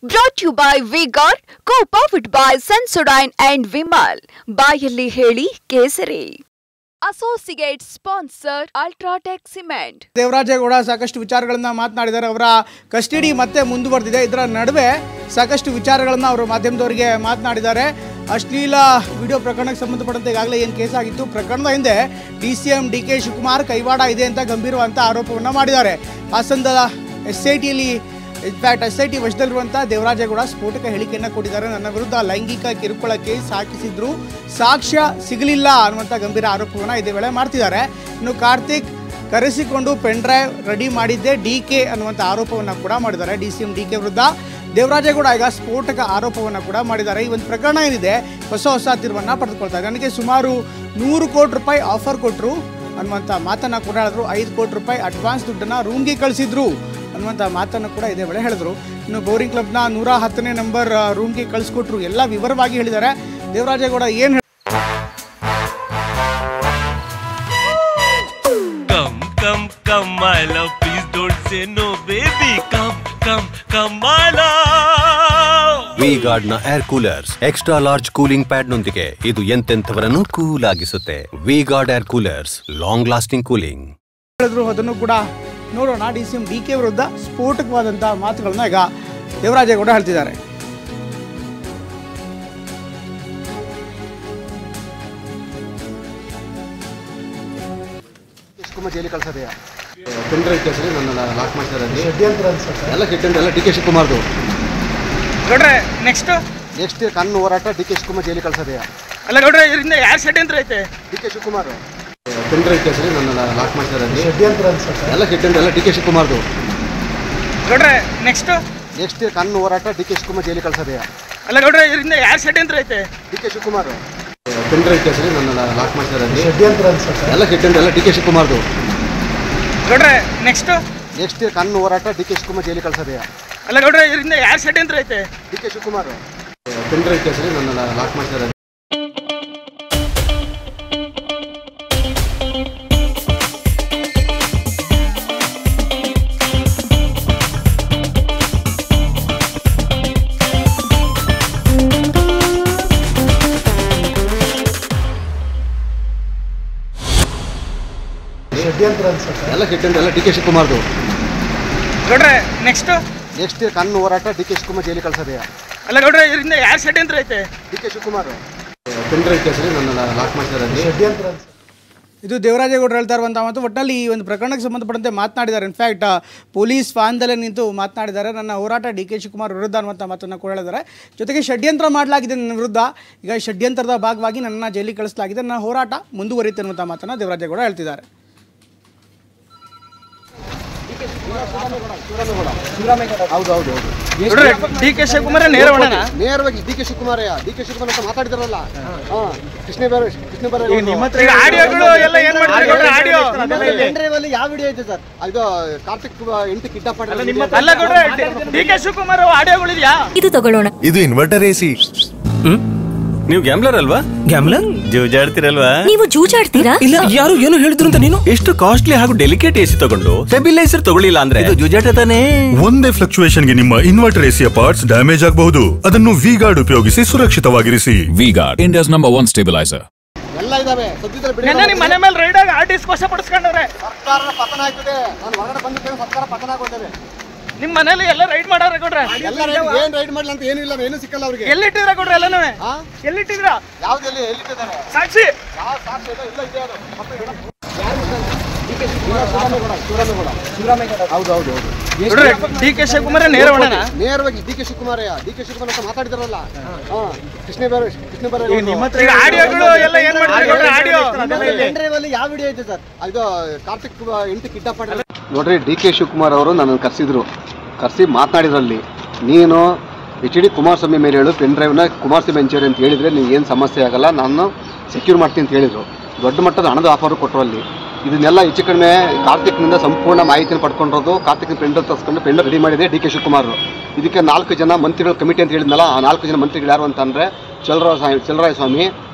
Brought to you by V-Guard, co-powered by Sensodyne and Vimal. ಬಾಯಲ್ಲಿ ಹೇಳಿ ಕೇಸರಿ. Associate sponsor UltraTech cement. Devaraje Gowda ಸಾಕಷ್ಟು ವಿಚಾರಗಳನ್ನ ಮಾತನಾಡಿದ್ದಾರೆ. ಅವರ ಕಸ್ಟಡಿ ಮತ್ತೆ ಮುಂದುವರೆದಿದೆ. ಇದರ ನಡುವೆ ಸಾಕಷ್ಟು ವಿಚಾರಗಳನ್ನ ಅವರು ಮಾಧ್ಯಮದವರಿಗೆ ಮಾತನಾಡಿದ್ದಾರೆ. ಅಶ್ಲೀಲ ವಿಡಿಯೋ ಪ್ರಕರಣಕ್ಕೆ ಸಂಬಂಧಪಟ್ಟಂತೆ ಈಗಾಗಲೇ ಏನು ಕೇಸ್ ಆಗಿತ್ತು, ಪ್ರಕರಣದ ಹಿಂದೆ DCM DK ಶಿವಕುಮಾರ್ ಕೈವಾಡ ಇದೆ ಅಂತ ಗಂಭೀರವಾದಂಥ ಆರೋಪವನ್ನು ಮಾಡಿದ್ದಾರೆ. ಹಾಸನದ SITಯಲ್ಲಿ ಇನ್ಫ್ಯಾಕ್ಟ್ SIT ವಶದಲ್ಲಿರುವಂಥ ದೇವರಾಜೇಗೌಡ ಸ್ಫೋಟಕ ಹೇಳಿಕೆಯನ್ನು ಕೊಟ್ಟಿದ್ದಾರೆ. ನನ್ನ ವಿರುದ್ಧ ಲೈಂಗಿಕ ಕಿರುಕುಳಕ್ಕೆ ಸಾಕಿಸಿದ್ರು, ಸಾಕ್ಷ್ಯ ಸಿಗಲಿಲ್ಲ ಅನ್ನುವಂಥ ಗಂಭೀರ ಆರೋಪವನ್ನು ಇದೇ ವೇಳೆ ಮಾಡ್ತಿದ್ದಾರೆ. ಇನ್ನು ಕಾರ್ತಿಕ್ ಕರೆಸಿಕೊಂಡು ಪೆನ್ ಡ್ರೈವ್ ರೆಡಿ ಮಾಡಿದ್ದೆ DK ಅನ್ನುವಂಥ ಆರೋಪವನ್ನು ಕೂಡ ಮಾಡಿದ್ದಾರೆ. DCM DK ವಿರುದ್ಧ ದೇವರಾಜೇಗೌಡ ಈಗ ಸ್ಫೋಟಕ ಆರೋಪವನ್ನು ಕೂಡ ಮಾಡಿದ್ದಾರೆ. ಈ ಒಂದು ಪ್ರಕರಣ ಏನಿದೆ ಹೊಸ ತಿರುವನ್ನು ಪಡೆದುಕೊಳ್ತಾ ಇದೆ. ನನಗೆ ಸುಮಾರು 100 ಕೋಟಿ ರೂಪಾಯಿ ಆಫರ್ ಕೊಟ್ಟರು ಅನ್ನುವಂಥ ಮಾತನ್ನು ಕೂಡ ಹೇಳಿದ್ರು. 5 ಕೋಟಿ ರೂಪಾಯಿ ಅಡ್ವಾನ್ಸ್ ದುಡ್ಡನ್ನು ರೂಮ್ಗೆ ಕಳಿಸಿದ್ರು ಅನ್ನುವಂಥ ಮಾತನ್ನು ಕೂಡ ಇದೇ ವೇಳೆ ಹೇಳಿದ್ರು. ಇನ್ನು ಬೋರಿಂಗ್ ಕ್ಲಬ್ನ 110ನೇ ನಂಬರ್ ರೂಮ್ಗೆ ಕಳಿಸ್ಕೊಟ್ರು, ಎಲ್ಲ ವಿವರವಾಗಿ ಹೇಳಿದ್ದಾರೆ. ದೇವರಾಜೇಗೌಡ ಏನು V-Guard ನ air coolers extra large cooling pad ನೊಂದಿಗೆ ಇದು ಎಂತೆಂಥವರನ್ನು ಕೂಲ್ ಆಗಿಸುತ್ತೆ. V-Guard air coolers, long lasting cooling ಹೇಳಿದ್ರು. ಅದನ್ನು ಕೂಡ ನೋಡೋಣ. DCM DK ವಿರುದ್ಧ ಸ್ಫೋಟಕವಾದಂಥ ಮಾತುಗಳನ್ನ ಈಗ ದೇವರಾಜೇಗೌಡ ಹೇಳ್ತಿದ್ದಾರೆ. ಜೈಲಿಗೆ ಕಳ್ಸೋದೆಯಾ ಪೆನ್ಡ್ರೈವ್ ಕೇಸಲ್ಲಿ ನನ್ನ ಲಾಕ್ ಮಾಡ್ತಾರೆ. ಎಲ್ಲ ಷಡ್ಯಂತ್ರ ಎಲ್ಲ DK ಶಿವಕುಮಾರ್ದು. ಗೌಡ್ರೆ ನೆಕ್ಸ್ಟ್ ಕಣ್ಣು ಹೋರಾಟ DK ಶಿವಕುಮಾರ್ ಜೈಲಿಗೆ ಕಳ್ಸೋದೆಯಾ? ಅಲ್ಲ ಗೌಡ್ರೆ, ಇದರಿಂದ ಯಾರು ಷಡ್ಯಂತ್ರ ಐತೆ? DK ಶಿವಕುಮಾರ್ ಪೆನ್ಡ್ರೈವ್ ಕೇಸಲ್ಲಿ ನನ್ನ ಲಾಕ್ ಮಾಡ್ತಾರೆ. ಎಲ್ಲ ಷಡ್ಯಂತ್ರ ಎಲ್ಲ DK ಶಿವಕುಮಾರ್ದು. ಗೌಡ್ರೆ ನೆಕ್ಸ್ಟ್ ಕಣ್ಣು ಹೋರಾಟ DK ಶಿವಕುಮಾರ್ ಜೈಲಿಗೆ ಕಳ್ಸೋದೆಯಾ? ಅಲ್ಲ ಗೌಡ್ರೆ, ಇದರಿಂದ ಯಾರು ಷಡ್ಯಂತ್ರ ಐತೆ? DK ಶಿವಕುಮಾರ್ ಪೆನ್ಡ್ರೈವ್ ಕೇಸಲ್ಲಿ ನನ್ನ ಲಾಕ್ ಮಾಡ್ತಾರೆ. ಎಲ್ಲ ಷಡ್ಯಂತ್ರ ಎಲ್ಲ DK ಶಿವಕುಮಾರ್ದು. ಗೌಡ್ರೆ ನೆಕ್ಸ್ಟ್ ಕಣ್ಣು ಹೋರಾಟ DK ಶಿವಕುಮಾರ್ ಜೈಲಿಗೆ ಕಳ್ಸೋದೆಯಾ? ಅಲ್ಲ ಗೌಡ್ರೆ, ಇದರಿಂದ ಯಾರು ಷಡ್ಯಂತ್ರ ಐತೆ? DK ಶಿವಕುಮಾರ್ ಪೆನ್ಡ್ರೈವ್ ಕೇಸಲ್ಲಿ ನನ್ನ ಲಾಕ್ ಮಾಡ್ತಾರೆ. ಎಲ್ಲ ಷಡ್ಯಂತ್ರ ಎಲ್ಲ DK ಶಿವಕುಮಾರ್ದು. ಗೌಡ್ರೆ ನೆಕ್ಸ್ಟ್ ಕಣ್ಣು ಹೋರಾಟ DK ಶಿವಕುಮಾರ್ ಜೈಲಿಗೆ ಕಳ್ಸೋದೆಯಾ? ಅಲ್ಲ ಗೌಡ್ರೆ, ಇದರಿಂದ ಯಾರು ಷಡ್ಯಂತ್ರ ಐತೆ? DK ಶಿವಕುಮಾರ್ ಪೆನ್ಡ್ರೈವ್ ಕೇಸಲ್ಲಿ ನನ್ನ ಲಾಕ್ ಮಾಡ್ತಾರೆ. ಇದು ದೇವರಾಜೇಗೌಡರು ಹೇಳ್ತಾ ಇರುವಂಥ ಮಾತು. ಒಟ್ಟಲ್ಲಿ ಈ ಒಂದು ಪ್ರಕರಣಕ್ಕೆ ಸಂಬಂಧಪಟ್ಟಂತೆ ಮಾತನಾಡಿದ್ದಾರೆ. ಇನ್ಫ್ಯಾಕ್ಟ್ ಪೊಲೀಸ್ ವಾಹನದಲ್ಲೇ ನಿಂತು ಮಾತನಾಡಿದ್ದಾರೆ. ನನ್ನ ಹೋರಾಟ DK ಶಿವಕುಮಾರ್ ವಿರುದ್ಧ ಅನ್ನುವಂಥ ಮಾತನ್ನು ಕೂಡ ಹೇಳಿದ್ದಾರೆ. ಜೊತೆಗೆ ಷಡ್ಯಂತ್ರ ಮಾಡಲಾಗಿದೆ ನನ್ನ ವಿರುದ್ಧ, ಈಗ ಷಡ್ಯಂತ್ರದ ಭಾಗವಾಗಿ ನನ್ನ ಜೈಲಿಗೆ ಕಳಿಸಲಾಗಿದೆ, ನನ್ನ ಹೋರಾಟ ಮುಂದುವರಿಯುತ್ತೆ ಅನ್ನುವಂಥ ಮಾತನ್ನು ದೇವರಾಜೇಗೌಡ ಹೇಳ್ತಿದ್ದಾರೆ. ಹೌದು DK ಶಿವಕುಮಾರ್ ನೇರವಾಗಿ DK ಶಿವಕುಮಾರ್ ಅಂತ ಮಾತಾಡಿದಾರಲ್ಲ. ಕೃಷ್ಣ ಬೇರೆ ಯಾವ ವಿಡಿಯೋ ಐತೆ ಸರ್? ಇದು ಕಾರ್ತಿಕ್ ಹೆಂಡತಿ ಕಿಡ್ನಾಪ್ ಮಾಡಿದ್ರೆ DK ಶಿವಕುಮಾರ್ ಆಡಿಯೋಗಳಿದೆಯಾ? ಇದು ತಗೊಳ್ಳೋಣ. ಇದು ಇನ್ವರ್ಟರ್ AC. ನೀವು ಗ್ಯಾಮ್ಲರ್ ಅಲ್ವಾ? ಗ್ಯಾಮ್ಲರ್ ಜೂಜಾಡ್ತಿರಲ್ವಾ? ನೀವು ಜೂಜಾಡ್ತೀರಾ? ಇಲ್ಲ, ಯಾರು ಏನು ಹೇಳಿದ್ರು ಅಂತ ನೀನು ಎಷ್ಟು ಕಾಸ್ಟ್ಲಿ ಹಾಗೂ ಡೆಲಿಕೇಟ್ AC ತಗೊಂಡು ಸ್ಟೆಬಿಲೈಸರ್ ತಗೊಳ್ಳಿಲ್ಲ ಅಂದ್ರೆ ಇದು ಜೂಜಾಟ ತಾನೇ. ಒಂದೇ ಫ್ಲಕ್ಚುಯೇಷನ್ ಗೆ ನಿಮ್ಮ ಇನ್ವರ್ಟರ್ AC ಪಾರ್ಟ್ಸ್ ಡ್ಯಾಮೇಜ್ ಆಗಬಹುದು. ಅದನ್ನು V-Guard ಉಪಯೋಗಿಸಿ ಸುರಕ್ಷಿತವಾಗಿರಿಸಿ. V-Guard, India's #1 stabilizer. ಎಲ್ಲ ಇದಾವೆ. ನಿಮ್ಮ ಮನೆ ಮೇಲೆ ರೈಡ್ ಆಗಿ ಆರ್ಟಿಸ್ಟ್ ವಶ ಪಡಿಸ್ಕೊಂಡವ್ರೆ. ಸರ್ಕಾರ ಪತನ ಆಗ್ತದೆ. ನಾನು ಹೊರಗಡೆ ಬಂದಿದ್ದೇನೆ, ಸರ್ಕಾರ ಪತನ ಆಗೋದೇವೆ. ನಿಮ್ಮ ಮನೇಲಿ ಎಲ್ಲ ರೈಡ್ ಮಾಡಾರ ಕೊಡ್ರೆ? ಏನ್ ರೈಡ್ ಮಾಡಲ್ಲ ಅಂತ ಏನು ಇಲ್ಲ, ಏನು ಸಿಕ್ಕಲ್ಲ ಅವ್ರಿಗೆ. ಎಲ್ಲಿಟ್ಟಿದ್ರ ಕೊಡ್ರೆ? ಎಲ್ಲನೂ ಎಲ್ಲಿಟ್ಟಿದ್ರ? ಯಾವ್ದೆಲ್ಲಿ ಎಲ್ಲಿಟ್ಟಿದ್ದಾರೆ? ಸಾಕ್ಷಿ ಯಾವ ಸಾಕ್ಷಿ ಇಲ್ಲ ಇದೆ ಅದು. ಹೌದು DK ಶಿವಕುಮಾರ್ ನೇರವಾಗಿ DK ಶಿವಕುಮಾರ್ ಅಂತ ಮಾತಾಡಿದಾರಲ್ಲ. ಕೃಷ್ಣ ಬೇರೆ ಆಡಿಯೋಗಳು ಎಲ್ಲ ಏನ್ ಮಾಡ್ತಾರೆ? ಯಾವ ವಿಡಿಯೋ ಐತೆ ಸರ್? ಇದು ಕಾರ್ತಿಕ್ ಹೆಂಡತಿ ಕಿಡ್ನಾಪ್ ಮಾಡಿದ್ರೆ ನೋಡ್ರಿ. DK ಶಿವಕುಮಾರ್ ಅವರು ನನ್ನನ್ನು ಕರೆಸಿ ಮಾತನಾಡಿದ್ರಲ್ಲಿ, ನೀನು HD ಕುಮಾರಸ್ವಾಮಿ ಮೇಲೆ ಹೇಳು, ಪೆನ್ ಡ್ರೈವ್ನ ಕುಮಾರಸ್ವಾಮಿ ಹಂಚೇರಿ ಅಂತ ಹೇಳಿದರೆ ನೀವು ಏನು ಸಮಸ್ಯೆ ಆಗಲ್ಲ, ನಾನು ಸೆಕ್ಯೂರ್ ಮಾಡ್ತೀನಿ ಅಂತ ಹೇಳಿದರು. ದೊಡ್ಡ ಮಟ್ಟದ ಹಣದ ಆಫರು ಕೊಟ್ಟರು ಅಲ್ಲಿ. ಇದನ್ನೆಲ್ಲ ಹೆಚ್ಚು ಕಡಿಮೆ ಕಾರ್ತಿಕ್ನಿಂದ ಸಂಪೂರ್ಣ ಮಾಹಿತಿಯನ್ನು ಪಡ್ಕೊಂಡಿರೋದು. ಕಾರ್ತಿಕ್ನ ಪೆನ್ ಡ್ರೈವ್ ತರಿಸ್ಕೊಂಡು ಪೆನ್ ಡ್ರೈವ್ ರೆಡಿ ಮಾಡಿದೆ DK ಶಿವಕುಮಾರ್. ಇದಕ್ಕೆ 4 ಜನ ಮಂತ್ರಿಗಳ ಕಮಿಟಿ ಅಂತ ಹೇಳಿದ್ನಲ್ಲ, ಆ 4 ಜನ ಮಂತ್ರಿಗಳು ಯಾರು ಅಂತಂದರೆ ಚಲರಾಯ ಸ್ವಾಮಿ,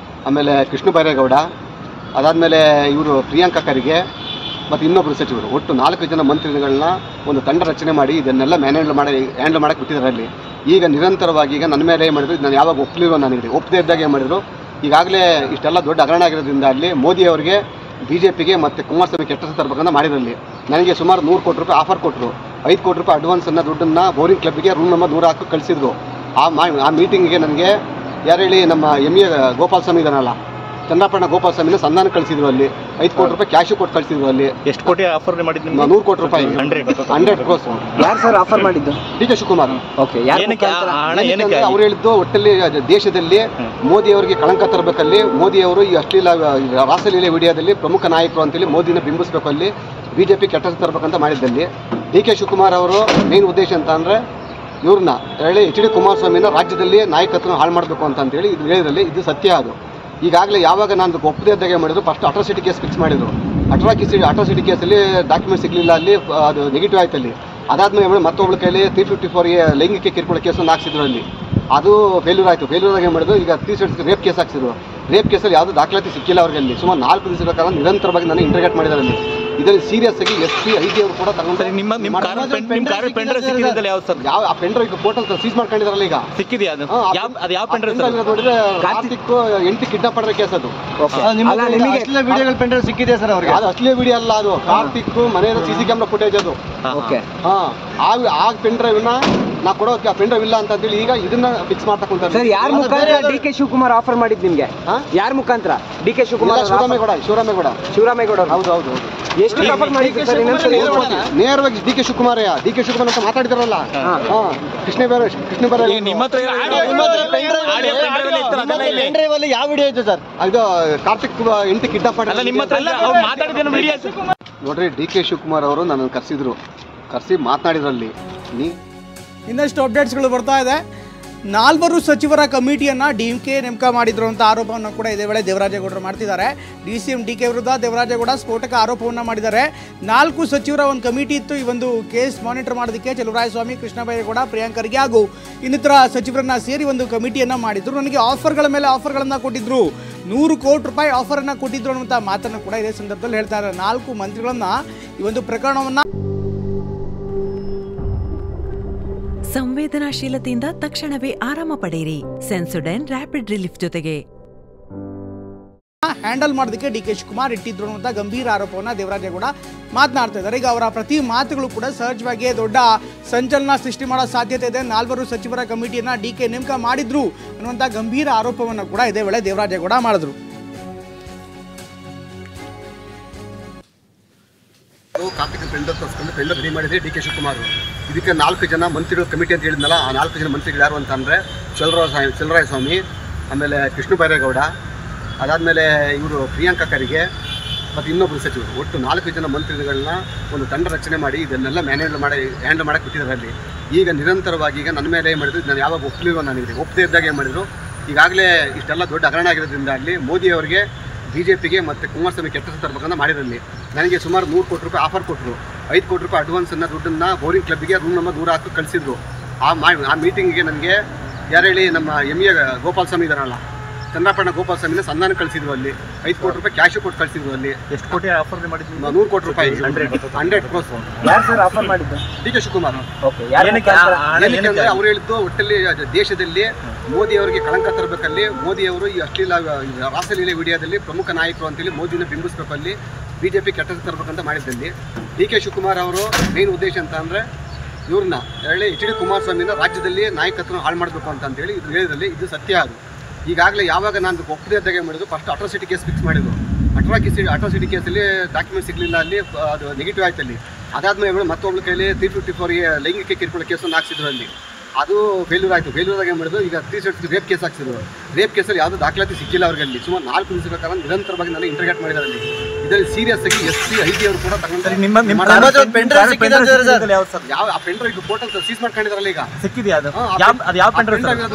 ಆಮೇಲೆ ಕೃಷ್ಣ ಬೈರೇಗೌಡ, ಅದಾದಮೇಲೆ ಇವರು ಪ್ರಿಯಾಂಕಾ ಖರ್ಗೆ, ಮತ್ತು ಇನ್ನೊಬ್ಬರು ಸಚಿವರು ಒಟ್ಟು 4 ಜನ ಮಂತ್ರಿಗಳನ್ನ ಒಂದು ತಂಡ ರಚನೆ ಮಾಡಿ ಇದನ್ನೆಲ್ಲ ಹ್ಯಾಂಡಲ್ ಮಾಡೋಕ್ಕೆ ಬಿಟ್ಟಿದ್ದಾರೆ ಅಲ್ಲಿ. ಈಗ ನಿರಂತರವಾಗಿ ಈಗ ನನ್ನ ಮೇಲೆ ಏನು ಮಾಡಿದ್ರು, ನಾನು ಯಾವಾಗ ಒಪ್ಪಲಿರೋ ನನಗೆ ಒಪ್ಪದೇ ಇದ್ದಾಗ ಏನು ಮಾಡಿದ್ರು, ಈಗಾಗಲೇ ಇಷ್ಟೆಲ್ಲ ದೊಡ್ಡ ಹಗರಣ ಆಗಿರೋದ್ರಿಂದ ಅಲ್ಲಿ ಮೋದಿ ಅವರಿಗೆ BJPಗೆ ಮತ್ತು ಕುಮಾರಸ್ವಾಮಿ ಕೆಟ್ಟ ಹೆಸರು ತರಬೇಕಂತ ಮಾಡಿರಲ್ಲಿ. ನನಗೆ ಸುಮಾರು 100 ಕೋಟಿ ರೂಪಾಯಿ ಆಫರ್ ಕೊಟ್ಟರು. 5 ಕೋಟಿ ರೂಪಾಯಿ ಅಡ್ವಾನ್ಸನ್ನು ದುಡ್ಡನ್ನು ಬೋರಿಂಗ್ ಕ್ಲಬ್ಗೆ ರೂಮ್ ನಂಬರ್ 100 ಹಾಕಿ ಕಳಿಸಿದ್ರು. ಆ ಮೀಟಿಂಗಿಗೆ ನನಗೆ ಯಾರು ಹೇಳಿ, ನಮ್ಮ MA ಗೋಪಾಲ್ ಸ್ವಾಮಿ ಇದಾನಲ್ಲ, ಚಂದ್ರಪಟ್ಟಣ ಗೋಪಾಲ್ ಸ್ವಾಮಿನ ಸಂಧಾನ ಕಳಿಸಿದ್ರು. ಅಲ್ಲಿ 5 ಕೋಟಿ ರೂಪಾಯಿ ಕ್ಯಾಶು ಕೊಟ್ಟು ಕಳಿಸಿದ್ರು. ಅಲ್ಲಿ ಎಷ್ಟು ಕೋಟಿ ಆಫರ್ ಮಾಡಿದ್ದು? 100 ಕೋಟಿ ರೂಪಾಯಿ, 100 ಕ್ರೋಸ್. ಯಾರು ಸರ್ ಆಫರ್ ಮಾಡಿದ್ದು? DK ಶಿವಕುಮಾರ್. ಅವ್ರು ಹೇಳಿದ್ದು ಒಟ್ಟಲ್ಲಿ ದೇಶದಲ್ಲಿ ಮೋದಿ ಅವರಿಗೆ ಕಳಂಕ ತರಬೇಕಲ್ಲಿ, ಮೋದಿ ಅವರು ಈ ಅಶ್ಲೀಲ ರಾಸಲೀಲೆ ವಿಡಿಯೋದಲ್ಲಿ ಪ್ರಮುಖ ನಾಯಕರು ಅಂತೇಳಿ ಮೋದಿನ ಬಿಂಬಿಸಬೇಕು, ಅಲ್ಲಿ BJP ಕೆಟ್ಟ ಹೆಸರು ತರಬೇಕಂತ ಮಾಡಿದ್ದಲ್ಲಿ DK ಶಿವಕುಮಾರ್ ಅವರು ಮೇನ್ ಉದ್ದೇಶ ಅಂತ ಅಂದರೆ ಇವ್ರನ್ನ ಹೇಳಿ HD ಕುಮಾರಸ್ವಾಮಿನ ರಾಜ್ಯದಲ್ಲಿ ನಾಯಕತ್ವ ಹಾಳು ಮಾಡಬೇಕು ಅಂತೇಳಿ ಇದು ಹೇಳಿದ್ರಲ್ಲಿ ಇದು ಸತ್ಯ. ಅದು ಈಗಾಗಲೇ ಯಾವಾಗ ನಾನು ಒಪ್ಪದೇ ಇದ್ದಾಗ ಮಾಡಿದ್ರು, ಫಸ್ಟ್ ಅಟ್ರಾಸಿಟಿ ಕೇಸ್ ಫಿಕ್ಸ್ ಮಾಡಿದ್ರು. ಅಟ್ರಾಸಿಟಿ ಕೇಸಲ್ಲಿ ಡಾಕ್ಯುಮೆಂಟ್ ಸಿಗಲಿಲ್ಲ, ಅಲ್ಲಿ ಅದು ನೆಗೆಟಿವ್ ಆಯ್ತು. ಅಲ್ಲಿ ಅದಾದ್ಮೇಲೆ ಮತ್ತೊಬ್ಬಳ ಕೈಲಿ 354 ಲೈಂಗಿಕ ಕಿರುಕುಳ ಕೇಸನ್ನು ಹಾಕ್ಸಿದ್ರು. ಅಲ್ಲಿ ಅದು ಫೇಲ್ಯೂರ್ ಆಯಿತು. ಫೇಲ್ಯೂರ್ ಏನು ಮಾಡಿದ್ರು, ಈಗ 360 ರೇಪ್ ಕೇಸ್ ಹಾಕ್ಸಿದ್ರು. ರೇಪ್ ಕೇಸಲ್ಲಿ ಯಾವುದೂ ದಾಖಲಾತಿ ಸಿಕ್ಕಿಲ್ಲ ಅವ್ರಿಗೆ. ಅಲ್ಲಿ ಸುಮಾರು 4 ದಿವಸಗಳ ಕಾಲ ನಿರಂತರವಾಗಿ ನಾನು ಇಂಟರ್ಗೇಟ್ ಮಾಡಿದ್ದಾರೆ. ಅಲ್ಲಿ ಇದರಲ್ಲಿ ಸೀರಿಯಸ್ ಆಗಿ SP IG ಅವರು ಕೂಡ ತಗೊಂಡ್ರೆ ಯಾವ ಆ ಪೆಂಡ್ರೈವ್ ಈಗ ಫೋಟೋ ಸೀಸ್ ಮಾಡ್ಕೊಂಡಿದಾರಲ್ಲ, ಈಗ ಸಿಕ್ಕಿದೆಯಾ? ನೋಡಿದ್ರೆ ಕಾರ್ತಿಕ್ 8 ಕಿಡ್ನಾಪ್ ಮಾಡಿರೋ ಕೇಸ್ ಅದು. ವಿಡಿಯೋಗಳು ಪೆಂಡ್ರೈವ್ ಸಿಕ್ಕಿದೆ ಸರ್ ಅವ್ರಿಗೆ? ಅದು ಅಶ್ಲೀಲ ವಿಡಿಯೋ ಅಲ್ಲ, ಅದು ಕಾರ್ತಿಕ್ ಮನೆಯ CC ಕ್ಯಾಮ್ರಾ ಫುಟೇಜ್ ಅದು. ಆ ಪೆಂಡ್ರೈವ್ನ ನಾ ಕೊಡೋಕೆ ಆ ಪೆಂಡ್ರೈವ್ ಇಲ್ಲ ಅಂತ ಹೇಳಿ ಈಗ ಇದನ್ನ ಫಿಕ್ಸ್ ಮಾಡ್ತಾ ಕುಂತಾರೆ. ಸರ್ ಯಾರ ಮುಖಾಂತರ DK ಶಿವಕುಮಾರ್ ಆಫರ್ ಮಾಡಿದ್ದು ನಿಮ್ಗೆ? ಯಾರ ಮುಖಾಂತರ? DK ಶಿವಕುಮಾರ್, ಶಿವರಾಮೇಗೌಡ. ಹೌದು. ಎಷ್ಟು ಆಫರ್ ಮಾಡಿದ್ರು ಸರ್? ನೇರವಾಗಿ DK ಶಿವಕುಮಾರ್ ಅಂತ ಮಾತಾಡಿದಾರಲ್ಲ, ಕೃಷ್ಣ ಬೇರೆ ಯಾವ ವಿಡಿಯೋ ಐತೆ ಸರ್? ಇದು ಕಾರ್ತಿಕ್ 8 ಕಿಡ್ನಾಪ್ ನೋಡ್ರಿ. DK ಶಿವಕುಮಾರ್ ಅವರು ನನ್ನನ್ನು ಕರೆಸಿ ಮಾತನಾಡಿದ್ರಲ್ಲಿ ಇನ್ನಷ್ಟು ಅಪ್ಡೇಟ್ಸ್ಗಳು ಬರ್ತಾ ಇದೆ. 4 ಸಚಿವರ ಕಮಿಟಿಯನ್ನು DMK ನೇಮಕ ಮಾಡಿದ್ರು ಅಂತ ಆರೋಪವನ್ನು ಕೂಡ ಇದೇ ವೇಳೆ ದೇವರಾಜೇಗೌಡರು ಮಾಡ್ತಿದ್ದಾರೆ. DCM DK ವಿರುದ್ಧ ದೇವರಾಜೇಗೌಡ ಸ್ಫೋಟಕ ಆರೋಪವನ್ನು ಮಾಡಿದ್ದಾರೆ. 4 ಸಚಿವರ ಒಂದು ಕಮಿಟಿ ಇತ್ತು ಈ ಒಂದು ಕೇಸ್ ಮಾನಿಟರ್ ಮಾಡೋದಕ್ಕೆ. ಚಲುವರಾಯಸ್ವಾಮಿ, ಕೃಷ್ಣ ಬೈರೇಗೌಡ, ಪ್ರಿಯಾಂಕ್ ಖರ್ಗೆ ಹಾಗೂ ಇನ್ನಿತರ ಸಚಿವರನ್ನ ಸೇರಿ ಒಂದು ಕಮಿಟಿಯನ್ನು ಮಾಡಿದ್ರು. ನನಗೆ ಆಫರ್ಗಳ ಮೇಲೆ ಆಫರ್ಗಳನ್ನು ಕೊಟ್ಟಿದ್ರು, 100 ಕೋಟಿ ರೂಪಾಯಿ ಆಫರನ್ನು ಕೊಟ್ಟಿದ್ರು ಅನ್ನುವಂಥ ಮಾತನ್ನು ಕೂಡ ಇದೇ ಸಂದರ್ಭದಲ್ಲಿ ಹೇಳ್ತಾರೆ. 4 ಮಂತ್ರಿಗಳನ್ನ ಈ ಒಂದು ಪ್ರಕರಣವನ್ನು ಸಂವೇದನಾಶೀಲತೆಯಿಂದ ತಕ್ಷಣವೇ ಆರಾಮ ಪಡೆಯಿರಿ. ಸೆನ್ಸೊಡೈನ್ ರ್ಯಾಪಿಡ್ ರಿಲೀಫ್ ಜೊತೆಗೆ ಹ್ಯಾಂಡಲ್ ಮಾಡೋದಕ್ಕೆ DK ಶಿವಕುಮಾರ್ ಇಟ್ಟಿದ್ರು ಅನ್ನುವಂಥ ಗಂಭೀರ ಆರೋಪವನ್ನು ದೇವರಾಜೇಗೌಡ ಮಾತನಾಡ್ತಾ ಇದ್ದಾರೆ. ಈಗ ಅವರ ಪ್ರತಿ ಮಾತುಗಳು ಕೂಡ ಸಹಜವಾಗಿ ದೊಡ್ಡ ಸಂಚಲನ ಸೃಷ್ಟಿ ಮಾಡೋ ಸಾಧ್ಯತೆ ಇದೆ. 4 ಸಚಿವರ ಕಮಿಟಿಯನ್ನು DK ನೇಮಕ ಮಾಡಿದ್ರು ಅನ್ನುವಂಥ ಗಂಭೀರ ಆರೋಪವನ್ನು ಕೂಡ ಇದೇ ವೇಳೆ ದೇವರಾಜೇಗೌಡ ಮಾಡಿದ್ರು. ಕಾರ್ತಿಕ್ ಟೆಂಡರ್ ತರಿಸ್ಕೊಂಡು ಟೆಂಡರ್ ರೆಡಿ ಮಾಡಿದ್ರೆ DK ಶಿವಕುಮಾರ್. ಇದಕ್ಕೆ 4 ಜನ ಮಂತ್ರಿಗಳು ಕಮಿಟಿ ಅಂತ ಹೇಳಿದ್ನಲ್ಲ, ಆ 4 ಜನ ಮಂತ್ರಿಗಳು ಯಾರು ಅಂತಂದರೆ ಚಲುವರಾಯಸ್ವಾಮಿ, ಆಮೇಲೆ ಕೃಷ್ಣ ಬೈರೇಗೌಡ, ಅದಾದಮೇಲೆ ಇವರು ಪ್ರಿಯಾಂಕ ಖರ್ಗೆ ಮತ್ತು ಇನ್ನೊಬ್ಬರು ಸಚಿವರು. ಒಟ್ಟು 4 ಜನ ಮಂತ್ರಿಗಳನ್ನ ಒಂದು ತಂಡ ರಚನೆ ಮಾಡಿ ಇದನ್ನೆಲ್ಲ ಹ್ಯಾಂಡಲ್ ಮಾಡೋಕ್ಕೆ ಬಿಟ್ಟಿದ್ದಾರೆ. ಅಲ್ಲಿ ಈಗ ನಿರಂತರವಾಗಿ ಈಗ ನನ್ನ ಮೇಲೆ ಏನು ಮಾಡಿದ್ರು, ನಾನು ಯಾವಾಗ ಒಪ್ಪಲಿರೋ ನನಗೆ ಒಪ್ಪದೇ ಇದ್ದಾಗ ಏನು ಮಾಡಿದ್ರು, ಈಗಾಗಲೇ ಇಷ್ಟೆಲ್ಲ ದೊಡ್ಡ ಹಗರಣ ಆಗಿರೋದ್ರಿಂದ ಅಲ್ಲಿ ಮೋದಿ ಅವರಿಗೆ BJPಗೆ ಮತ್ತು ಕುಮಾರಸ್ವಾಮಿ ಕೆಟ್ಟ ಹೆಸರು ತರಬೇಕಂತ ಮಾಡಿರಲ್ಲಿ. ನನಗೆ ಸುಮಾರು 100 ಕೋಟಿ ರೂಪಾಯಿ ಆಫರ್ ಕೊಟ್ಟರು. 5 ಕೋಟಿ ರೂಪಾಯಿ ಅಡ್ವಾನ್ಸನ್ನು ದುಡ್ಡನ್ನು ಬೋರಿಂಗ್ ಕ್ಲಬ್ಗೆ ರೂಮ್ ನಂಬರ್ 100 ಹಾಕಿ ಕಳಿಸಿದ್ರು. ಆ ಮೀಟಿಂಗಿಗೆ ನನಗೆ ಯಾರು ಹೇಳಿ, ನಮ್ಮ MA ಗೋಪಾಲ್ ಸ್ವಾಮಿ ಇದಾನಲ್ಲ, ಚಂದ್ರಪಟ್ಟಣ ಗೋಪಾಲ್ ಸ್ವಾಮಿನ ಸಂಧಾನ ಕಳಿಸಿದ್ರು. ಅಲ್ಲಿ 5 ಕೋಟಿ ರೂಪಾಯಿ ಕ್ಯಾಶು ಕೊಟ್ಟು ಕಳಿಸಿದ್ರು. ಅಲ್ಲಿ ಎಷ್ಟು ಕೋಟಿ ಆಫರ್ ಮಾಡಿದ್ರು? 100 ಕೋಟಿ ರೂಪಾಯಿ, 100 ಕ್ರೋಸ್. ಯಾರು ಸರ್ ಆಫರ್ ಮಾಡಿದ್ದು? DK ಶಿವಕುಮಾರ್. ಅವ್ರು ಹೇಳಿದ್ದು ಒಟ್ಟಲ್ಲಿ ದೇಶದಲ್ಲಿ ಮೋದಿ ಅವರಿಗೆ ಕಳಂಕ ತರಬೇಕಲ್ಲಿ, ಮೋದಿ ಅವರು ಈ ಅಶ್ಲೀಲ ರಾಸಲೀಲೆ ವಿಡಿಯೋದಲ್ಲಿ ಪ್ರಮುಖ ನಾಯಕರು ಅಂತೇಳಿ ಮೋದಿನ ಬಿಂಬಿಸಬೇಕು, ಅಲ್ಲಿ BJP ಕೆಟ್ಟ ಹೆಸರು ತರಬೇಕಂತ ಮಾಡಿದ್ದಲ್ಲಿ DK ಶಿವಕುಮಾರ್ ಅವರು ಮೇನ್ ಉದ್ದೇಶ ಅಂತ ಅಂದರೆ ಇವ್ರನ್ನ ಹೇಳಿ HD ಕುಮಾರಸ್ವಾಮಿನ ರಾಜ್ಯದಲ್ಲಿ ನಾಯಕತ್ವ ಹಾಳು ಮಾಡಬೇಕು ಅಂತೇಳಿ ಇದು ಹೇಳಿದ್ರಲ್ಲಿ ಇದು ಸತ್ಯ. ಅದು ಈಗಾಗಲೇ ಯಾವಾಗ ನಾನು ಒಪ್ಪದೇ ಇದ್ದಾಗ ಮಾಡಿದ್ರು, ಫಸ್ಟ್ ಅಟ್ರಾಸಿಟಿ ಕೇಸ್ ಫಿಕ್ಸ್ ಮಾಡಿದ್ರು. ಅಟ್ರಾಸಿಟಿ ಕೇಸಲ್ಲಿ ಡಾಕ್ಯುಮೆಂಟ್ ಸಿಗಲಿಲ್ಲ, ಅಲ್ಲಿ ಅದು ನೆಗೆಟಿವ್ ಆಯ್ತು. ಅಲ್ಲಿ ಅದಾದ್ಮೇಲೆ ಮತ್ತೊಬ್ಬಳ ಕೈಲಿ 354 ಲೈಂಗಿಕ ಕಿರುಕುಳ ಕೇಸನ್ನು ಹಾಕ್ಸಿದ್ರು. ಅಲ್ಲಿ ಅದು ಫೇಲ್ಯೂರ್ ಆಯಿತು. ಫೇಲ್ಯೂರ್ ಏನು ಮಾಡಿದ್ರು, ಈಗ 360 ರೇಪ್ ಕೇಸ್ ಹಾಕ್ಸಿದ್ರು. ರೇಪ್ ಕೇಸಲ್ಲಿ ಯಾವುದೂ ದಾಖಲಾತಿ ಸಿಕ್ಕಿಲ್ಲ ಅವ್ರಿಗೆ. ಅಲ್ಲಿ ಸುಮಾರು 4 ದಿವಸಗಳ ಕಾಲ ನಿರಂತರವಾಗಿ ನಾನು ಇಂಟರ್ಗೇಟ್ ಮಾಡಿದ್ದಾರೆ. ಅಲ್ಲಿ ಇದರಲ್ಲಿ ಸೀರಿಯಸ್ ಆಗಿ SP IG ಅವರು ಕೂಡ ತಗೊಂಡ್ರೆ ಯಾವ ಆ ಪೆಂಡ್ರೈವ್ ಫೋಟೋ ಸೀಸ್ ಮಾಡ್ಕೊಂಡಿದಾರಲ್ಲ, ಈಗ ಸಿಕ್ಕಿದೆಯಾ?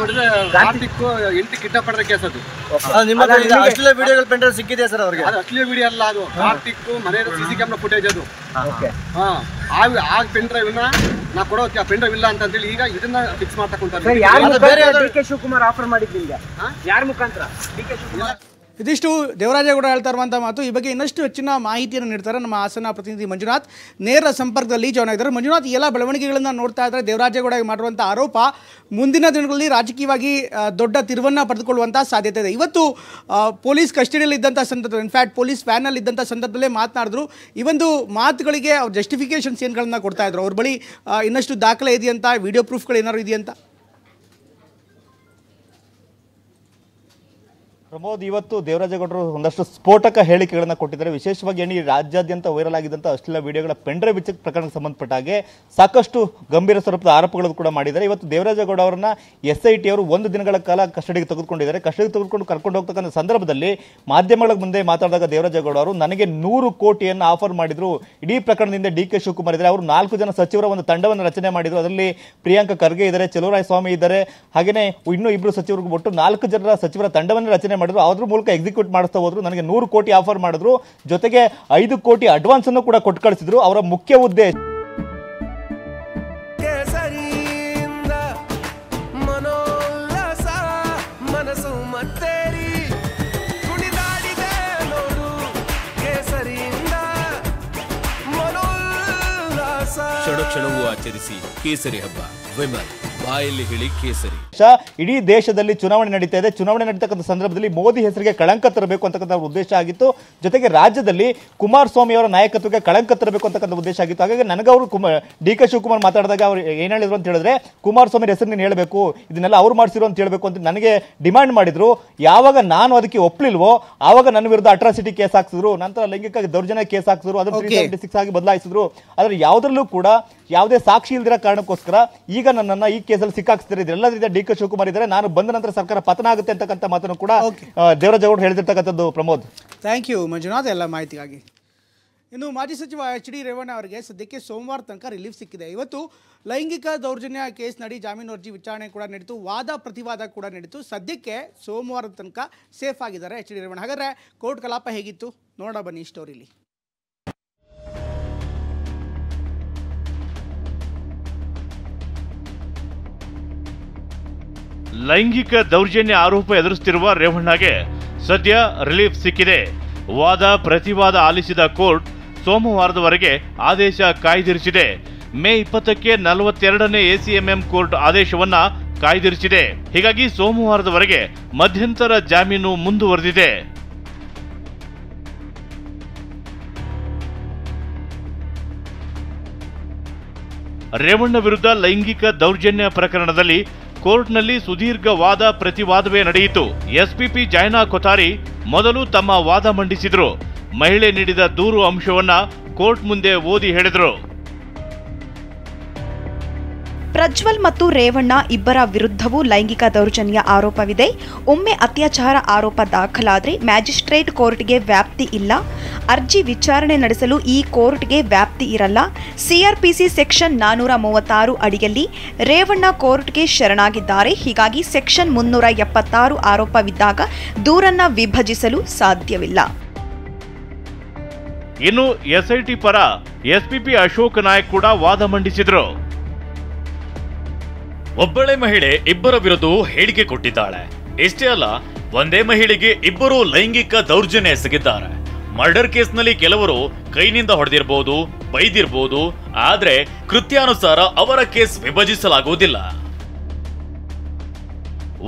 ನೋಡಿದ್ರೆ ಕಾರ್ತಿಕ್ 8 ಕಿಡ್ನಾಪ್ ಮಾಡಿರೋ ಕೇಸ್ ಅದು. ಅಶ್ಲೀಲ ವಿಡಿಯೋಗಳು ಪೆಂಡ್ರೈವ್ ಸಿಕ್ಕಿದೆ ಸರ್ ಅವ್ರಿಗೆ? ಅದು ಅಶ್ಲೀಲ ವಿಡಿಯೋ ಅಲ್ಲ, ಅದು ಕಾರ್ತಿಕ್ ಮನೆಯ CC ಕ್ಯಾಮ್ರಾ ಫುಟೇಜ್ ಅದು. ಆ ಪೆಂಡ್ರೈವ್ನ ನಾ ಕೊಡೋಕೆ ಆ ಪೆಂಡ್ರೈವ್ ಇಲ್ಲ ಅಂತ ಹೇಳಿ ಈಗ ಇದನ್ನ ಫಿಕ್ಸ್ ಮಾಡ್ತಾ ಕುಂತಾರೆ. DK ಶಿವಕುಮಾರ್ ಆಫರ್ ಮಾಡಿದ್ದು ನಿಮ್ಗೆ? ಯಾರ ಮುಖಾಂತರ? DK ಶಿವಕುಮಾರ್ ಇದಿಷ್ಟು ದೇವರಾಜೇಗೌಡ ಹೇಳ್ತಾ ಇರುವಂಥ ಮಾತು. ಈ ಬಗ್ಗೆ ಇನ್ನಷ್ಟು ಹೆಚ್ಚಿನ ಮಾಹಿತಿಯನ್ನು ನೀಡ್ತಾರೆ ನಮ್ಮ ಹಾಸನ ಪ್ರತಿನಿಧಿ ಮಂಜುನಾಥ್. ನೇರ ಸಂಪರ್ಕದಲ್ಲಿ ಜಾಯ್ನ್ ಆಗಿದ್ದಾರೆ. ಮಂಜುನಾಥ್, ಎಲ್ಲ ಬೆಳವಣಿಗೆಗಳನ್ನು ನೋಡ್ತಾ ಇದ್ದಾರೆ. ದೇವರಾಜೇಗೌಡ ಮಾಡಿರುವಂಥ ಆರೋಪ ಮುಂದಿನ ದಿನಗಳಲ್ಲಿ ರಾಜಕೀಯವಾಗಿ ದೊಡ್ಡ ತಿರುವನ್ನು ಪಡೆದುಕೊಳ್ಳುವಂಥ ಸಾಧ್ಯತೆ ಇದೆ. ಇವತ್ತು ಪೊಲೀಸ್ ಕಸ್ಟಡಿಯಲ್ಲಿ ಇದ್ದಂಥ ಸಂದರ್ಭದಲ್ಲಿ, ಇನ್ಫ್ಯಾಕ್ಟ್ ಪೊಲೀಸ್ ವ್ಯಾನಲ್ಲಿ ಇದ್ದಂಥ ಸಂದರ್ಭದಲ್ಲೇ ಮಾತನಾಡಿದ್ರು. ಈ ಒಂದು ಮಾತುಗಳಿಗೆ ಅವ್ರು ಜಸ್ಟಿಫಿಕೇಷನ್ಸ್ ಏನ್ಗಳನ್ನ ಕೊಡ್ತಾ ಇದ್ರು. ಅವ್ರ ಬಳಿ ಇನ್ನಷ್ಟು ದಾಖಲೆ ಇದೆಯಂತ, ವಿಡಿಯೋ ಪ್ರೂಫ್ಗಳು ಏನಾದ್ರು ಇದೆಯಂತ? ಪ್ರಮೋದ್, ಇವತ್ತು ದೇವರಾಜೇಗೌಡರು ಒಂದಷ್ಟು ಸ್ಫೋಟಕ ಹೇಳಿಕೆಗಳನ್ನು ಕೊಟ್ಟಿದ್ದಾರೆ. ವಿಶೇಷವಾಗಿ ಈ ರಾಜ್ಯಾದ್ಯಂತ ವೈರಲ್ ಆಗಿದ್ದಂಥ ಅಶ್ಲೀಲ ವಿಡಿಯೋಗಳ ಪೆಂಡ್ರೈವ್ ವಿಚಾರ ಪ್ರಕರಣಕ್ಕೆ ಸಂಬಂಧಪಟ್ಟ ಹಾಗೆ ಸಾಕಷ್ಟು ಗಂಭೀರ ಸ್ವರೂಪದ ಆರೋಪಗಳನ್ನು ಕೂಡ ಮಾಡಿದ್ದಾರೆ. ಇವತ್ತು ದೇವರಾಜೇಗೌಡ ಅವರನ್ನ SIT ಅವರು 1 ದಿನಗಳ ಕಾಲ ಕಸ್ಟಡಿಗೆ ತೆಗೆದುಕೊಂಡಿದ್ದಾರೆ. ಕಸ್ಟಡಿಗೆ ತೆಗೆದುಕೊಂಡು ಕರ್ಕೊಂಡು ಹೋಗ್ತಕ್ಕಂಥ ಸಂದರ್ಭದಲ್ಲಿ ಮಾಧ್ಯಮಗಳ ಮುಂದೆ ಮಾತಾಡಿದಾಗ ದೇವರಾಜೇಗೌಡ ಅವರು ನನಗೆ 100 ಕೋಟಿಯನ್ನು ಆಫರ್ ಮಾಡಿದ್ರು. ಇಡೀ ಪ್ರಕರಣದಿಂದ DK ಶಿವಕುಮಾರ್ ಇದ್ದಾರೆ, ಅವರು 4 ಜನ ಸಚಿವರ ಒಂದು ತಂಡವನ್ನು ರಚನೆ ಮಾಡಿದ್ರು. ಅದರಲ್ಲಿ ಪ್ರಿಯಾಂಕ ಖರ್ಗೆ ಇದ್ದಾರೆ, ಚಲುವರಾಯಸ್ವಾಮಿ ಇದ್ದಾರೆ, ಹಾಗೆಯೇ ಇನ್ನೂ 2 ಸಚಿವರಿಗೆ ಒಟ್ಟು 4 ಜನರ ಸಚಿವರ ತಂಡವನ್ನು ರಚನೆ ಮಾಡಿದ್ರು. ಅದ್ರ ಮೂಲಕ ಎಕ್ಸಿಕ್ಯೂಟ್ ಮಾಡಿಸ್ತಾ ಹೋದ್ರು. ನನಗೆ 100 ಕೋಟಿ ಆಫರ್ ಮಾಡಿದ್ರು, ಜೊತೆಗೆ 5 ಕೋಟಿ ಅಡ್ವಾನ್ಸ್ ಅನ್ನು ಕೂಡ ಕೊಟ್ಟು ಕಳಿಸಿದ್ರು. ಅವರ ಮುಖ್ಯ ಉದ್ದೇಶ ಕ್ಷಣವೂ ಆಚರಿಸಿ ಕೇಸರಿ ಹಬ್ಬ. ವಿಮಲ್ ಬಾಯಲ್ಲಿ ಹೇಳಿ ಕೇಸರಿ. ಇಡೀ ದೇಶದಲ್ಲಿ ಚುನಾವಣೆ ನಡೀತಾ ಇದೆ. ಚುನಾವಣೆ ನಡೀತಕ್ಕಂಥ ಸಂದರ್ಭದಲ್ಲಿ ಮೋದಿ ಹೆಸರಿಗೆ ಕಳಂಕ ತರಬೇಕು ಅಂತಕ್ಕಂಥ ಉದ್ದೇಶ ಆಗಿತ್ತು. ಜೊತೆಗೆ ರಾಜ್ಯದಲ್ಲಿ ಕುಮಾರಸ್ವಾಮಿ ಅವರ ನಾಯಕತ್ವಕ್ಕೆ ಕಳಂಕ ತರಬೇಕು ಅಂತಕ್ಕಂಥ ಉದ್ದೇಶ ಆಗಿತ್ತು. ಹಾಗಾಗಿ ನನಗವರು DK ಶಿವಕುಮಾರ್ ಮಾತಾಡಿದಾಗ ಅವ್ರು ಏನ್ ಹೇಳಿದ್ರು ಅಂತ ಹೇಳಿದ್ರೆ, ಕುಮಾರಸ್ವಾಮಿ ಹೆಸರು ನೀನು ಹೇಳಬೇಕು, ಇದನ್ನೆಲ್ಲ ಅವ್ರು ಮಾಡಿಸಿರೋ ಅಂತ ಹೇಳಬೇಕು ಅಂತ ನನಗೆ ಡಿಮಾಂಡ್ ಮಾಡಿದ್ರು. ಯಾವಾಗ ನಾನು ಅದಕ್ಕೆ ಒಪ್ಪಲಿಲ್ವೋ ಆವಾಗ ನನ್ನ ವಿರುದ್ಧ ಅಟ್ರಾಸಿಟಿ ಕೇಸ್ ಹಾಕ್ಸಿದ್ರು, ನಂತರ ಲೈಂಗಿಕ ದೌರ್ಜನ್ಯ ಕೇಸ್ ಹಾಕ್ಸಿದ್ರು, ಅದನ್ನು 376 ಆಗಿ ಬದಲಾಯಿಸಿದ್ರು. ಆದ್ರೆ ಯಾವುದರಲ್ಲೂ ಕೂಡ ಯಾವುದೇ ಸಾಕ್ಷಿ ಇಲ್ದಿರೋ ಕಾರಣಕ್ಕೋಸ್ಕರ ಈಗ ನನ್ನನ್ನ ಈ ಕೇಸಲ್ಲಿ ಸಿಕ್ಕಾಕ್ಸ್ತಾರೆ. ಇದೆಲ್ಲದರಿಂದ DK ಶಿವಕುಮಾರ್ ಇದ್ದಾರೆ, ನಾನು ಬಂದ ನಂತರ ಸರ್ಕಾರ ಪತನ ಆಗುತ್ತೆ ಅಂತಕ್ಕಂಥ ಮಾತನ್ನು ಕೂಡ ದೇವರಾಜೇಗೌಡ ಹೇಳಿರ್ತಕ್ಕಂಥದ್ದು. ಪ್ರಮೋದ್, ಥ್ಯಾಂಕ್ ಯು ಮಂಜುನಾಥ್ ಎಲ್ಲ ಮಾಹಿತಿಗಾಗಿ. ಇನ್ನು ಮಾಜಿ ಸಚಿವ HD ರೇವಣ್ಣ ಅವರಿಗೆ ಸದ್ಯಕ್ಕೆ ಸೋಮವಾರ ತನಕ ರಿಲೀಫ್ ಸಿಕ್ಕಿದೆ. ಇವತ್ತು ಲೈಂಗಿಕ ದೌರ್ಜನ್ಯ ಕೇಸ್ ನಡಿ ಜಾಮೀನು ಅರ್ಜಿ ವಿಚಾರಣೆ ಕೂಡ ನಡೀತು, ವಾದ ಪ್ರತಿವಾದ ಕೂಡ ನಡೀತು. ಸದ್ಯಕ್ಕೆ ಸೋಮವಾರದ ತನಕ ಸೇಫ್ ಆಗಿದ್ದಾರೆ HD ರೇವಣ್ಣ. ಹಾಗಾದರೆ ಕೋರ್ಟ್ ಕಲಾಪ ಹೇಗಿತ್ತು ನೋಡೋಣ ಬನ್ನಿ ಈ ಸ್ಟೋರಿಲಿ. ಲೈಂಗಿಕ ದೌರ್ಜನ್ಯ ಆರೋಪ ಎದುರಿಸುತ್ತಿರುವ ರೇವಣ್ಣಗೆ ಸದ್ಯ ರಿಲೀಫ್ ಸಿಕ್ಕಿದೆ. ವಾದ ಪ್ರತಿವಾದ ಆಲಿಸಿದ ಕೋರ್ಟ್ ಸೋಮವಾರದವರೆಗೆ ಆದೇಶ ಕಾಯ್ದಿರಿಸಿದೆ. ಮೇ 20ಕ್ಕೆ 42ನೇ ACMM ಕೋರ್ಟ್ ಆದೇಶವನ್ನ ಕಾಯ್ದಿರಿಸಿದೆ. ಹೀಗಾಗಿ ಸೋಮವಾರದವರೆಗೆ ಮಧ್ಯಂತರ ಜಾಮೀನು ಮುಂದುವರೆದಿದೆ. ರೇವಣ್ಣ ವಿರುದ್ಧ ಲೈಂಗಿಕ ದೌರ್ಜನ್ಯ ಪ್ರಕರಣದಲ್ಲಿ ಕೋರ್ಟ್ನಲ್ಲಿ ಸುದೀರ್ಘ ವಾದ ಪ್ರತಿವಾದವೇ ನಡೆಯಿತು. SPP ಜೈನಾ ಕೊಥಾರಿ ಮೊದಲು ತಮ್ಮ ವಾದ ಮಂಡಿಸಿದ್ರು. ಮಹಿಳೆ ನೀಡಿದ ದೂರು ಅಂಶವನ್ನ ಕೋರ್ಟ್ ಮುಂದೆ ಓದಿ ಹೇಳಿದ್ರು. ಪ್ರಜ್ವಲ್ ಮತ್ತು ರೇವಣ್ಣ ಇಬ್ಬರ ವಿರುದ್ಧವೂ ಲೈಂಗಿಕ ದೌರ್ಜನ್ಯ ಆರೋಪವಿದೆ. ಒಮ್ಮೆ ಅತ್ಯಾಚಾರ ಆರೋಪ ದಾಖಲಾದರೆ ಮ್ಯಾಜಿಸ್ಟ್ರೇಟ್ ಕೋರ್ಟ್ಗೆ ವ್ಯಾಪ್ತಿ ಇಲ್ಲ. ಅರ್ಜಿ ವಿಚಾರಣೆ ನಡೆಸಲು ಈ ಕೋರ್ಟ್ಗೆ ವ್ಯಾಪ್ತಿ ಇರಲ್ಲ. CRPC ಸೆಕ್ಷನ್ 436 ಅಡಿಯಲ್ಲಿ ರೇವಣ್ಣ ಕೋರ್ಟ್ಗೆ ಶರಣಾಗಿದ್ದಾರೆ. ಹೀಗಾಗಿ ಸೆಕ್ಷನ್ 376 ಆರೋಪವಿದ್ದಾಗ ದೂರನ್ನ ವಿಭಜಿಸಲು ಸಾಧ್ಯವಿಲ್ಲ. ಇನ್ನು SIT ಪರ SPP ಅಶೋಕ್ ನಾಯಕ್ ಕೂಡ ವಾದ ಮಂಡಿಸಿದ್ರು. ಒಬ್ಬಳೆ ಮಹಿಳೆ ಇಬ್ಬರ ವಿರುದ್ಧ ಹೇಳಿಕೆ ಕೊಟ್ಟಿದ್ದಾಳೆ. ಇಷ್ಟೇ ಅಲ್ಲ, ಒಂದೇ ಮಹಿಳೆಗೆ ಇಬ್ಬರು ಲೈಂಗಿಕ ದೌರ್ಜನ್ಯ ಎಸಗಿದ್ದಾರೆ. ಮರ್ಡರ್ ಕೇಸ್ನಲ್ಲಿ ಕೆಲವರು ಕೈನಿಂದ ಹೊಡೆದಿರಬಹುದು, ಬೈದಿರಬಹುದು, ಆದ್ರೆ ಕೃತ್ಯಾನುಸಾರ ಅವರ ಕೇಸ್ ವಿಭಜಿಸಲಾಗುವುದಿಲ್ಲ.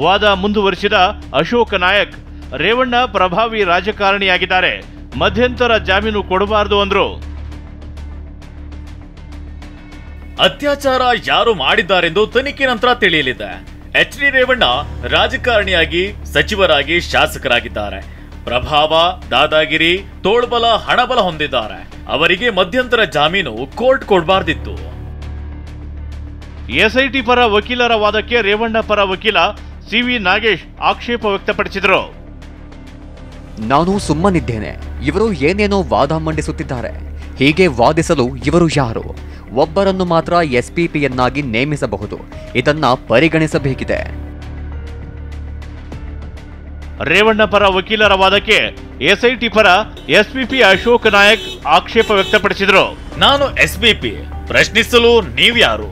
ವಾದ ಮುಂದುವರಿಸಿದ ಅಶೋಕ್ ನಾಯಕ್, ರೇವಣ್ಣ ಪ್ರಭಾವಿ ರಾಜಕಾರಣಿಯಾಗಿದ್ದಾರೆ, ಮಧ್ಯಂತರ ಜಾಮೀನು ಕೊಡಬಾರದು ಅಂದ್ರು. ಅತ್ಯಾಚಾರ ಯಾರು ಮಾಡಿದ್ದಾರೆಂದು ತನಿಖೆ ನಂತರ ತಿಳಿಯಲಿದೆ. HD ರೇವಣ್ಣ ರಾಜಕಾರಣಿಯಾಗಿ, ಸಚಿವರಾಗಿ, ಶಾಸಕರಾಗಿದ್ದಾರೆ. ಪ್ರಭಾವ, ದಾದಾಗಿರಿ, ತೋಳ್ಬಲ, ಹಣಬಲ ಹೊಂದಿದ್ದಾರೆ. ಅವರಿಗೆ ಮಧ್ಯಂತರ ಜಾಮೀನು ಕೋರ್ಟ್ ಕೊಡಬಾರ್ದಿತ್ತು. SIT ಪರ ವಕೀಲರ ವಾದಕ್ಕೆ ರೇವಣ್ಣ ಪರ ವಕೀಲ CV ನಾಗೇಶ್ ಆಕ್ಷೇಪ ವ್ಯಕ್ತಪಡಿಸಿದರು. ನಾನು ಸುಮ್ಮನಿದ್ದೇನೆ, ಇವರು ಏನೇನೋ ವಾದ ಮಂಡಿಸುತ್ತಿದ್ದಾರೆ. ಹೀಗೆ ವಾದಿಸಲು ಇವರು ಯಾರು? ಒಬ್ಬರನ್ನು ಮಾತ್ರ SPPಯನ್ನಾಗಿ ನೇಮಿಸಬಹುದು. ಇದನ್ನ ಪರಿಗಣಿಸಬೇಕಿದೆ. ರೇವಣ್ಣ ಪರ ವಕೀಲರ ವಾದಕ್ಕೆ SIT ಪರ SPP ಅಶೋಕ್ ನಾಯಕ್ ಆಕ್ಷೇಪ ವ್ಯಕ್ತಪಡಿಸಿದರು. ನಾನು SPP, ಪ್ರಶ್ನಿಸಲು ನೀವ್ಯಾರು?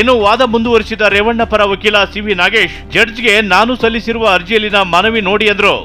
ಇನ್ನು ವಾದ ಮುಂದುವರಿಸಿದ ರೇವಣ್ಣ ಪರ ವಕೀಲ CV ನಾಗೇಶ್, ಜಡ್ಜ್ಗೆ ನಾನು ಸಲ್ಲಿಸಿರುವ ಅರ್ಜಿಯಲ್ಲಿನ ಮನವಿ ನೋಡಿ ಎಂದರು.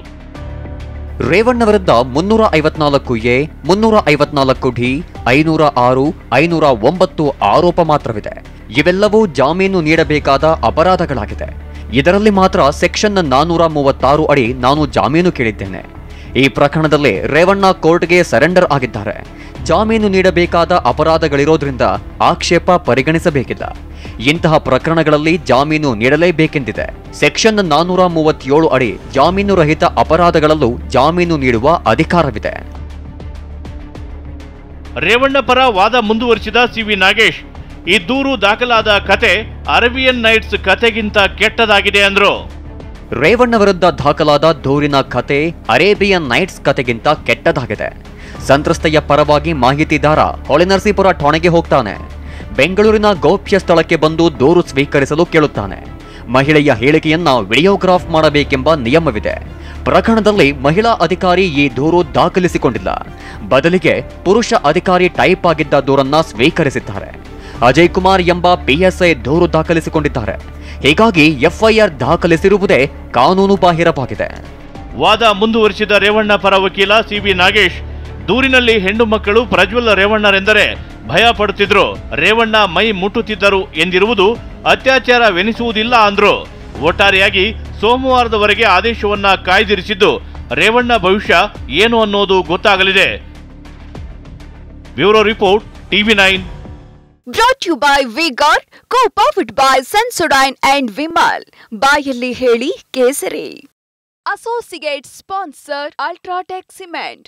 ರೇವಣ್ಣ ವಿರುದ್ಧ 354A, 354D, 506, 509 ಆರೋಪ ಮಾತ್ರವಿದೆ. ಇವೆಲ್ಲವೂ ಜಾಮೀನು ನೀಡಬೇಕಾದ ಅಪರಾಧಗಳಾಗಿದೆ. ಇದರಲ್ಲಿ ಮಾತ್ರ ಸೆಕ್ಷನ್ 436 ಅಡಿ ನಾನು ಜಾಮೀನು ಕೇಳಿದ್ದೇನೆ. ಈ ಪ್ರಕರಣದಲ್ಲಿ ರೇವಣ್ಣ ಕೋರ್ಟ್ಗೆ ಸರೆಂಡರ್ ಆಗಿದ್ದಾರೆ. ಜಾಮೀನು ನೀಡಬೇಕಾದ ಅಪರಾಧಗಳಿರೋದ್ರಿಂದ ಆಕ್ಷೇಪ ಪರಿಗಣಿಸಬೇಕಿಲ್ಲ. ಇಂತಹ ಪ್ರಕರಣಗಳಲ್ಲಿ ಜಾಮೀನು ನೀಡಲೇಬೇಕೆಂದಿದೆ. ಸೆಕ್ಷನ್ 437 ಅಡಿ ಜಾಮೀನು ರಹಿತ ಅಪರಾಧಗಳಲ್ಲೂ ಜಾಮೀನು ನೀಡುವ ಅಧಿಕಾರವಿದೆ. ರೇವಣ್ಣ ಪರ ವಾದ ಮುಂದುವರಿಸಿದ ಸಿವಿ ನಾಗೇಶ್, ಈ ದೂರು ದಾಖಲಾದ ಕತೆ ಅರೇಬಿಯನ್ ನೈಟ್ಸ್ ಕತೆಗಿಂತ ಕೆಟ್ಟದಾಗಿದೆ ಅಂದ್ರು. ರೇವಣ್ಣ ವಿರುದ್ಧ ದಾಖಲಾದ ದೂರಿನ ಕತೆ ಅರೇಬಿಯನ್ ನೈಟ್ಸ್ ಕತೆಗಿಂತ ಕೆಟ್ಟದಾಗಿದೆ. ಸಂತ್ರಸ್ತೆಯ ಪರವಾಗಿ ಮಾಹಿತಿದಾರ ಹೊಳೆನರಸೀಪುರ ಠಾಣೆಗೆ ಹೋಗ್ತಾನೆ. ಬೆಂಗಳೂರಿನ ಗೌಪ್ಯ ಸ್ಥಳಕ್ಕೆ ಬಂದು ದೂರು ಸ್ವೀಕರಿಸಲು ಕೇಳುತ್ತಾನೆ. ಮಹಿಳೆಯ ಹೇಳಿಕೆಯನ್ನ ವಿಡಿಯೋಗ್ರಾಫ್ ಮಾಡಬೇಕೆಂಬ ನಿಯಮವಿದೆ. ಪ್ರಕರಣದಲ್ಲಿ ಮಹಿಳಾ ಅಧಿಕಾರಿ ಈ ದೂರು ದಾಖಲಿಸಿಕೊಂಡಿಲ್ಲ. ಬದಲಿಗೆ ಪುರುಷ ಅಧಿಕಾರಿ ಟೈಪ್ ಆಗಿದ್ದ ದೂರನ್ನ ಸ್ವೀಕರಿಸಿದ್ದಾರೆ. ಅಜಯ್ ಕುಮಾರ್ ಎಂಬ PSI ದೂರು ದಾಖಲಿಸಿಕೊಂಡಿದ್ದಾರೆ. ಹೀಗಾಗಿ FIR ದಾಖಲಿಸಿರುವುದೇ ಕಾನೂನು ಬಾಹಿರವಾಗಿದೆ. ವಾದ ಮುಂದುವರಿಸಿದ ರೇವಣ್ಣ ಪರ ವಕೀಲ ಸಿವಿ ನಾಗೇಶ್, ದೂರಿನಲ್ಲಿ ಹೆಣ್ಣು ಮಕ್ಕಳು ಪ್ರಜ್ವಲ್ ರೇವಣ್ಣರೆಂದರೆ ಭಯ ಪಡುತ್ತಿದ್ರು, ರೇವಣ್ಣ ಮೈ ಮುಟ್ಟುತ್ತಿದ್ದರು ಎಂದಿರುವುದು ಅತ್ಯಾಚಾರವೆನಿಸುವುದಿಲ್ಲ ಅಂದ್ರು. ಒಟ್ಟಾರೆಯಾಗಿ ಸೋಮವಾರದವರೆಗೆ ಆದೇಶವನ್ನ ಕಾಯ್ದಿರಿಸಿದ್ದು ರೇವಣ್ಣ ಭವಿಷ್ಯ ಏನು ಅನ್ನೋದು ಗೊತ್ತಾಗಲಿದೆ. Bureau report, TV9. Brought to you by V-Guard, co-powered by Sensodyne and Vimal. ಬಾಯಲ್ಲಿ ಹೇಳಿ ಕೇಸರಿ. Associate sponsor Ultratech Cement.